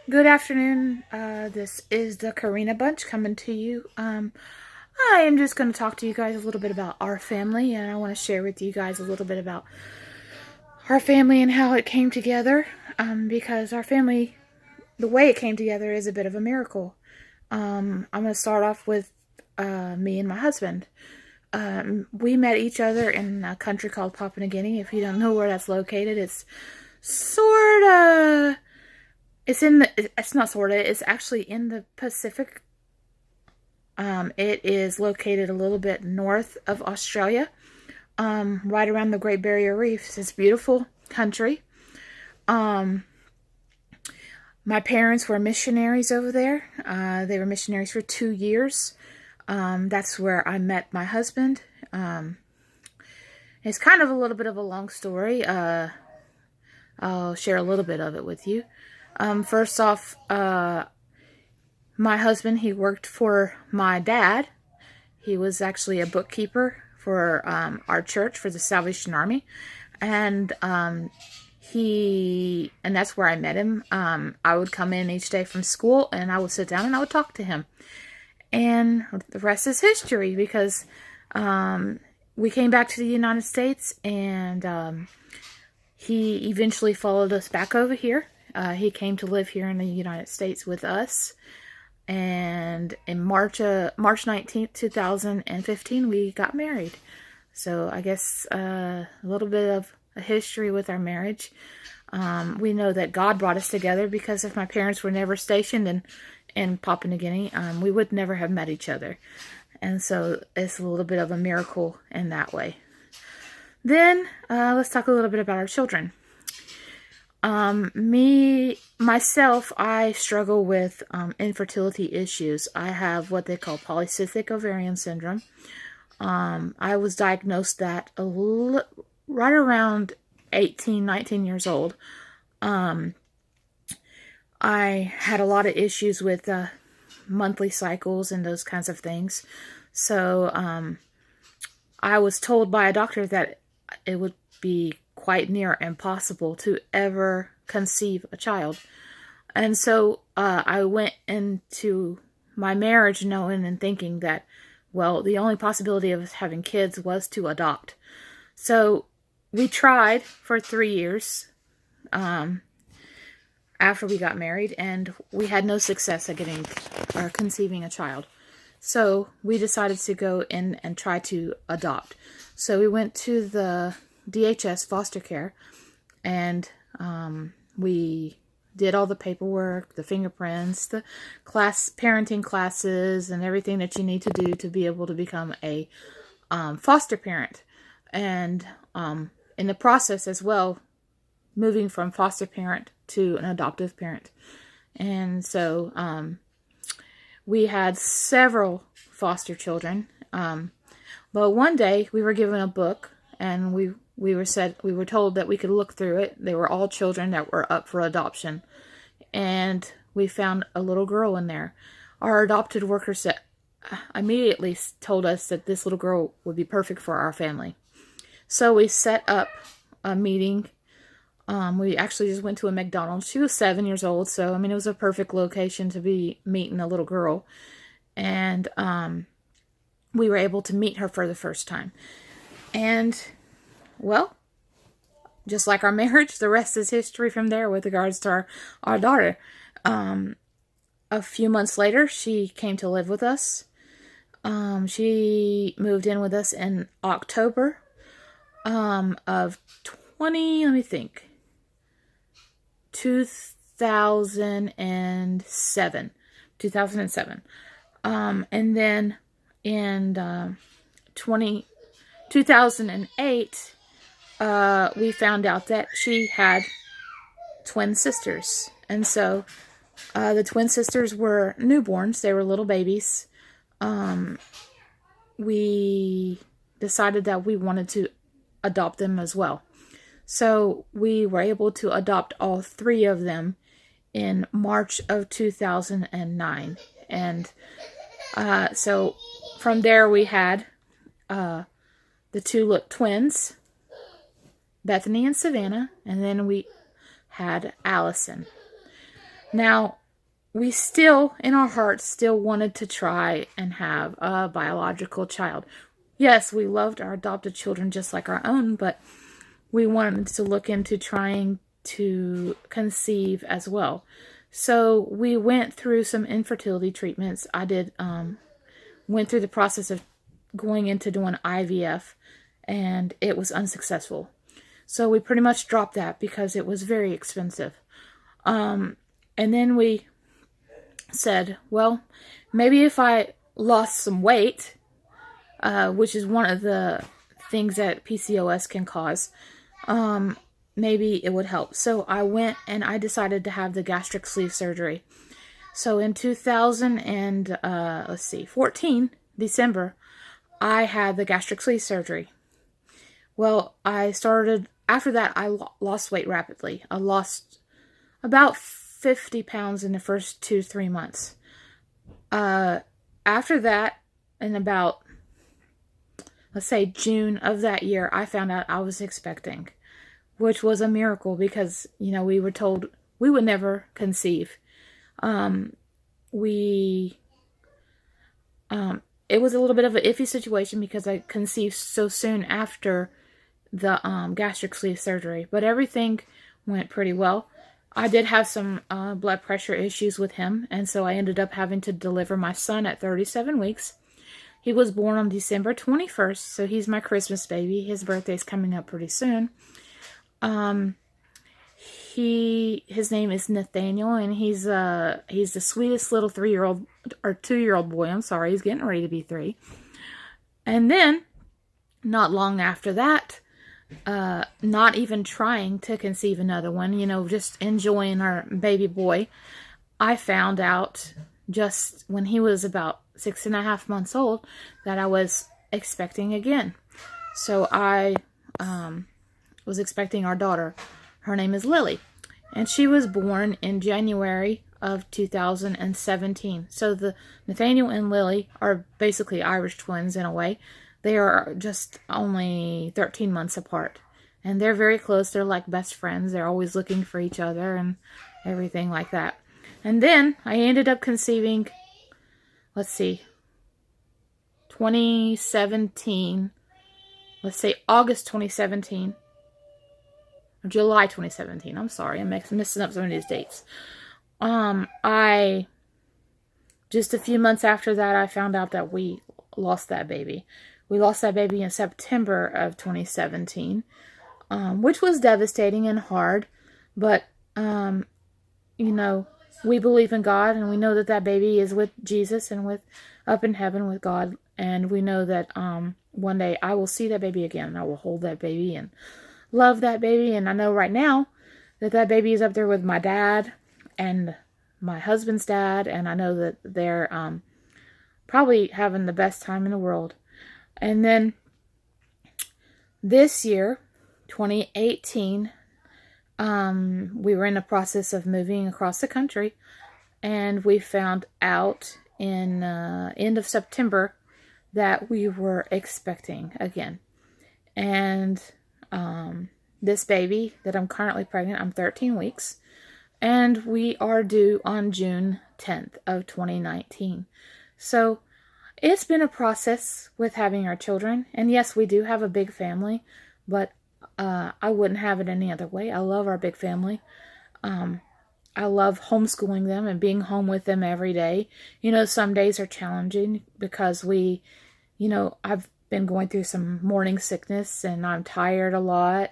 Good afternoon. This is the Karina Bunch coming to you. I am just going to talk to you guys a little bit about our family, and I want to share with you guys a little bit about our family and how it came together. Because our family, the way it came together, is a bit of a miracle. I'm going to start off with me and my husband. We met each other in a country called Papua New Guinea. If you don't know where that's located, it's sort of it's not sorta, it's actually in the Pacific. It is located a little bit north of Australia, right around the Great Barrier Reef. It's a beautiful country. Um, my parents were missionaries over there. They were missionaries for 2 years. That's where I met my husband. It's kind of a little bit of a long story. I'll share a little bit of it with you. First off, my husband, he worked for my dad. He was actually a bookkeeper for our church, for the Salvation Army. And and that's where I met him. I would come in each day from school, and I would sit down and I would talk to him. And the rest is history, because we came back to the United States, and he eventually followed us back over here. He came to live here in the United States with us. And in March 19th, 2015, we got married. So I guess a little bit of a history with our marriage. We know that God brought us together, because if my parents were never stationed in Papua New Guinea, we would never have met each other. And so it's a little bit of a miracle in that way. Then let's talk a little bit about our children. Myself, I struggle with infertility issues. I have what they call polycystic ovarian syndrome. I was diagnosed that right around 18, 19 years old. I had a lot of issues with monthly cycles and those kinds of things. So I was told by a doctor that it would be quite near impossible to ever conceive a child. And so I went into my marriage knowing and thinking that, well, the only possibility of having kids was to adopt. So we tried for 3 years after we got married, and we had no success at getting or conceiving a child. So we decided to go in and try to adopt. So we went to the DHS foster care, and we did all the paperwork, the fingerprints, the parenting classes, and everything that you need to do to be able to become a foster parent. And in the process as well, moving from foster parent to an adoptive parent. And so we had several foster children. But one day we were given a book, and we were told that we could look through it. They were all children that were up for adoption. And we found a little girl in there. Our adopted worker immediately told us that this little girl would be perfect for our family. So we set up a meeting. We actually just went to a McDonald's. She was 7 years old, so it was a perfect location to be meeting a little girl. And we were able to meet her for the first time. And, well, just like our marriage, the rest is history from there with regards to our daughter. A few months later, she came to live with us. She moved in with us in October of 2007. 2007. And then in 2008, we found out that she had twin sisters. And so the twin sisters were newborns. They were little babies. We decided that we wanted to adopt them as well. So we were able to adopt all three of them in March of 2009. And so from there we had the two twins, Bethany and Savannah, and then we had Allison. Now, we still, in our hearts, still wanted to try and have a biological child. Yes, we loved our adopted children just like our own, but we wanted to look into trying to conceive as well. So we went through some infertility treatments. I did went through the process of going into doing IVF, and it was unsuccessful. So we pretty much dropped that because it was very expensive. And then we said, well, maybe if I lost some weight, which is one of the things that PCOS can cause, maybe it would help. So I went and I decided to have the gastric sleeve surgery. So in 2014, December, I had the gastric sleeve surgery. Well, after that, I lost weight rapidly. I lost about 50 pounds in the first 2-3 months. After that, in about, let's say, June of that year, I found out I was expecting, which was a miracle because, we were told we would never conceive. It was a little bit of an iffy situation because I conceived so soon after the gastric sleeve surgery, but everything went pretty well. I did have some blood pressure issues with him, and so I ended up having to deliver my son at 37 weeks. He was born on December 21st, so he's my Christmas baby. His birthday's coming up pretty soon. His name is Nathaniel, and he's the sweetest little 3-year-old or 2-year-old boy. I'm sorry, he's getting ready to be 3. And then, not long after that, not even trying to conceive another one, just enjoying our baby boy, I found out just when he was about 6.5 months old that I was expecting again. So I was expecting our daughter. Her name is Lily, and she was born in January of 2017. So the Nathaniel and Lily are basically Irish twins in a way. They are just only 13 months apart, and they're very close. They're like best friends. They're always looking for each other and everything like that. And then I ended up conceiving, 2017, August 2017, or July 2017. I'm sorry, I'm messing up some of these dates. Just a few months after that, I found out that we lost that baby. We lost that baby in September of 2017, which was devastating and hard, but, we believe in God, and we know that that baby is with Jesus and up in heaven with God, and we know that one day I will see that baby again, and I will hold that baby and love that baby, and I know right now that that baby is up there with my dad and my husband's dad, and I know that they're probably having the best time in the world. And then this year, 2018, we were in the process of moving across the country, and we found out in end of September that we were expecting again. And this baby that I'm currently pregnant, I'm 13 weeks, and we are due on June 10th of 2019. So it's been a process with having our children, and yes, we do have a big family, but I wouldn't have it any other way. I love our big family. I love homeschooling them and being home with them every day. Some days are challenging because I've been going through some morning sickness and I'm tired a lot.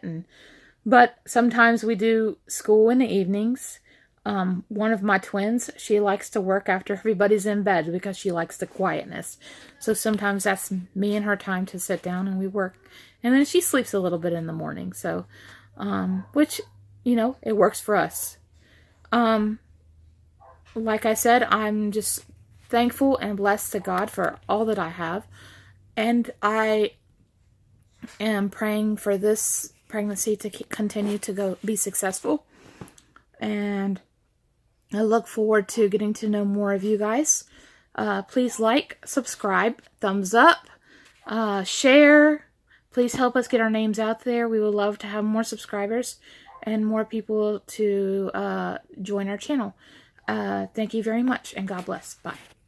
But sometimes we do school in the evenings. One of my twins, she likes to work after everybody's in bed because she likes the quietness. So sometimes that's me and her time to sit down and we work. And then she sleeps a little bit in the morning. So, which, it works for us. Like I said, I'm just thankful and blessed to God for all that I have. And I am praying for this pregnancy to continue to be successful. And I look forward to getting to know more of you guys. Please like, subscribe, thumbs up, share. Please help us get our names out there. We would love to have more subscribers and more people to join our channel. Thank you very much, and God bless. Bye.